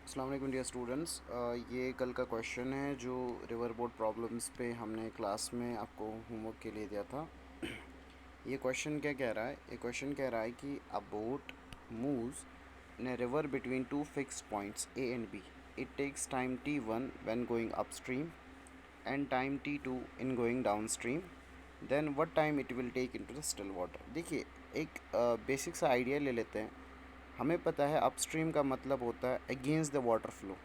अस्सलाम वालेकुम dear students. ये कल का क्वेश्चन है जो रिवर बोट प्रॉब्लम्स पे हमने क्लास में आपको होमवर्क के लिए दिया था। ये क्वेश्चन क्या कह रहा है? ये क्वेश्चन कह रहा है कि a boat moves in a river between two fixed points A and B. It takes time t1 when going upstream and time t2 in going downstream. Then what time it will take into the still water. देखिए, एक basic सा idea ले लेते हैं। हमें पता है upstream का मतलब होता है against the water flow,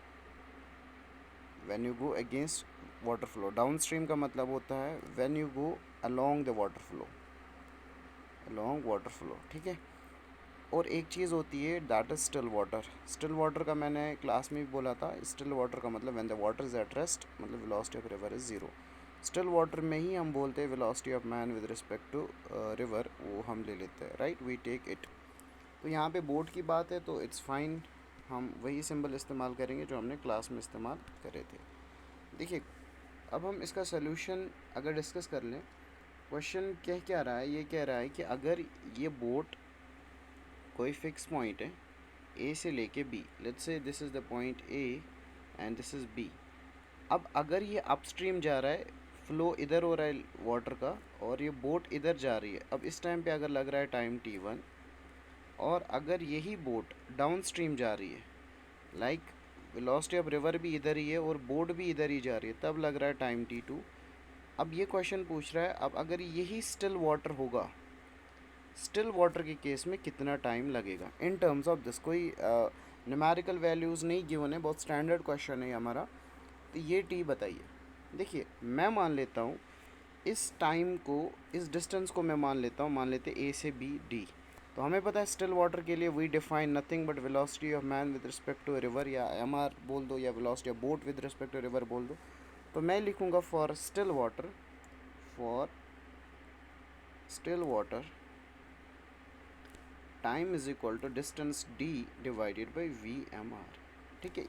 when you go against water flow. Downstream का मतलब होता है when you go along the water flow, along water flow, ठीक है। और एक चीज़ होती है that is still water. Still water का मैंने क्लास में भी बोला था। स्टिल वाटर का मतलब when the water is at rest, मतलब velocity of river is zero. Still water में ही हम बोलते हैं velocity of man with respect to river, वो हम ले लेते हैं, राइट, वी टेक इट। तो यहाँ पे बोट की बात है तो इट्स फाइन, हम वही सिंबल इस्तेमाल करेंगे जो हमने क्लास में इस्तेमाल करे थे। देखिए, अब हम इसका सलूशन अगर डिस्कस कर लें, क्वेश्चन कह क्या रहा है? ये कह रहा है कि अगर ये बोट कोई फिक्स पॉइंट है ए से लेके B, let's say this is the point A and this is B. अब अगर ये अपस्ट्रीम जा रहा है, फ्लो इधर हो रहा है वाटर का, और ये बोट इधर जा रही है। अब इस टाइम पे अगर लग रहा है टाइम t1, और अगर यही बोट डाउन स्ट्रीम जा रही है, लाइक वेलोसिटी ऑफ रिवर भी इधर ही है और बोट भी इधर ही जा रही है, तब लग रहा है टाइम t2। अब ये क्वेश्चन पूछ रहा है, अब अगर यही स्टिल वाटर होगा, स्टिल वाटर के केस में कितना टाइम लगेगा इन टर्म्स ऑफ दिस। कोई न्यूमेरिकल वैल्यूज़ नहीं गिवन है, बहुत स्टैंडर्ड क्वेश्चन है हमारा। तो ये टी बताइए। देखिए, मैं मान लेता हूँ इस टाइम को, इस डिस्टेंस को मैं मान लेता हूँ, मान लेते ए से बी डी। तो हमें पता है स्टिल वाटर के लिए we define nothing but velocity of man with respect to river, या एम आर बोल दो, या velocity of boat with respect to river बोल दो। तो मैं लिखूँगा for still water, for still water time is equal to distance D divided by V M R, ठीक है।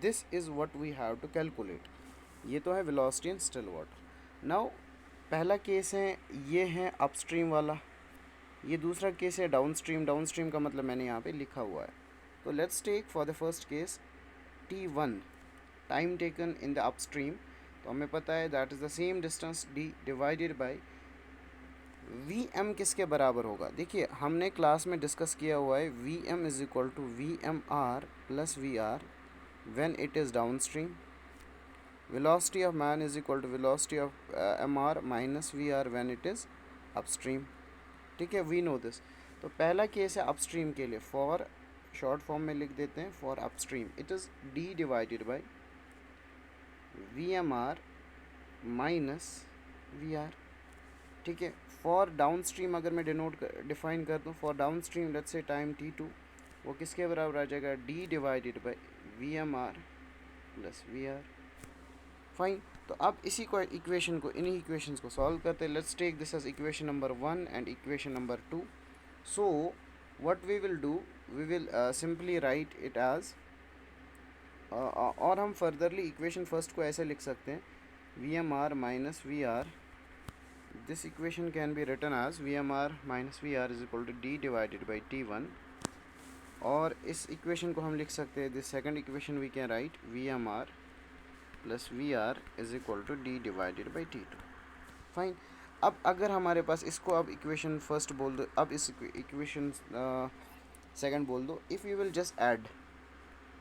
This is what we have to calculate. ये तो है velocity in still water. Now पहला केस है, ये है अपस्ट्रीम वाला। ये दूसरा केस है डाउन स्ट्रीम। डाउन स्ट्रीम का मतलब मैंने यहाँ पे लिखा हुआ है। तो let's take for the first case t1, time taken in the upstream. तो हमें पता है that is the same distance d divided by V M. किसके बराबर होगा? देखिए, हमने क्लास में डिस्कस किया हुआ है V M is equal to V M R plus V R when it is downstream. velocity of man is equal to velocity of mr minus vr when it is upstream, ठीक है, we know this. तो पहला case है upstream के लिए, for short form में लिख देते हैं for upstream it is D divided by V M R minus V R, ठीक है। फॉर डाउन स्ट्रीम अगर मैं डिफाइन कर दूँ, for downstream let's say time t2, वो किसके बराबर आ जाएगा? D divided by V M R plus V R, fine. तो अब इसी को इक्वेशन को, इन्हीं इक्वेशंस को सॉल्व करते हैं। Let's take this as equation number 1 and equation number 2। So what we will do, we will simply write it as, और हम फर्दरली इक्वेशन फर्स्ट को ऐसे लिख सकते हैं, V M R minus V R. This equation can be written as V M R minus V R is equal to D divided by t1। और इस equation को हम लिख सकते हैं, this second equation we can write V M R plus V R is equal to D divided by t2, fine. अब अगर हमारे पास इसको, अब इक्वेशन फर्स्ट बोल दो, अब इस इक्वेशन सेकंड बोल दो। If you will just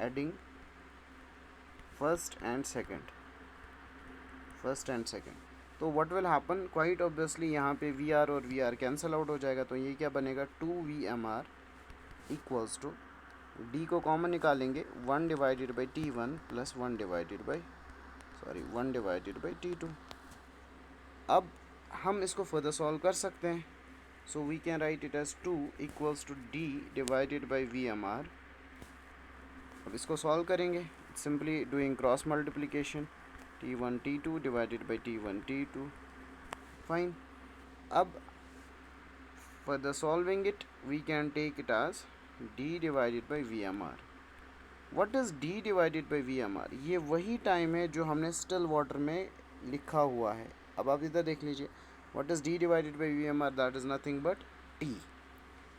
adding first and second, first and second, तो what will happen, quite obviously यहाँ पे वी आर और वी आर कैंसिल आउट हो जाएगा। तो ये क्या बनेगा, 2 VMR इक्वल्स टू डी को कॉमन निकालेंगे, 1 divided by t1 plus 1 divided by, sorry 1 divided by t2। अब हम इसको फर्दर सॉल्व कर सकते हैं। So we can write it as 2 equals to D divided by V M R. अब इसको सॉल्व करेंगे, simply doing cross multiplication, t1 t2 divided by t1 t2, fine. अब further solving it we can take it as d divided by V M R. What is d divided by V M R? ये वही time है जो हमने still water में लिखा हुआ है। अब आप इधर देख लीजिए, what is d divided by V M R, that is nothing but t।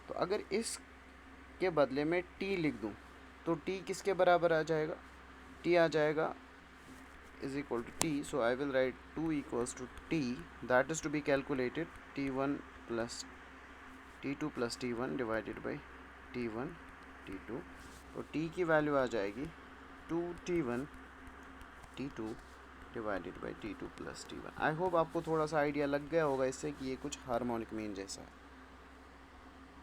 तो अगर इस के बदले में t लिख दूँ, तो टी किसके बराबर आ जाएगा, टी आ जाएगा is equal to t, so I will write 2 equals to t, that is to be calculated t1 plus t2 plus t1 divided by t1 t2। तो t की वैल्यू आ जाएगी 2t1 t2 divided by t2 plus t1। I hope आपको थोड़ा सा idea लग गया होगा इससे कि ये कुछ हार्मोनिक मीन जैसा है।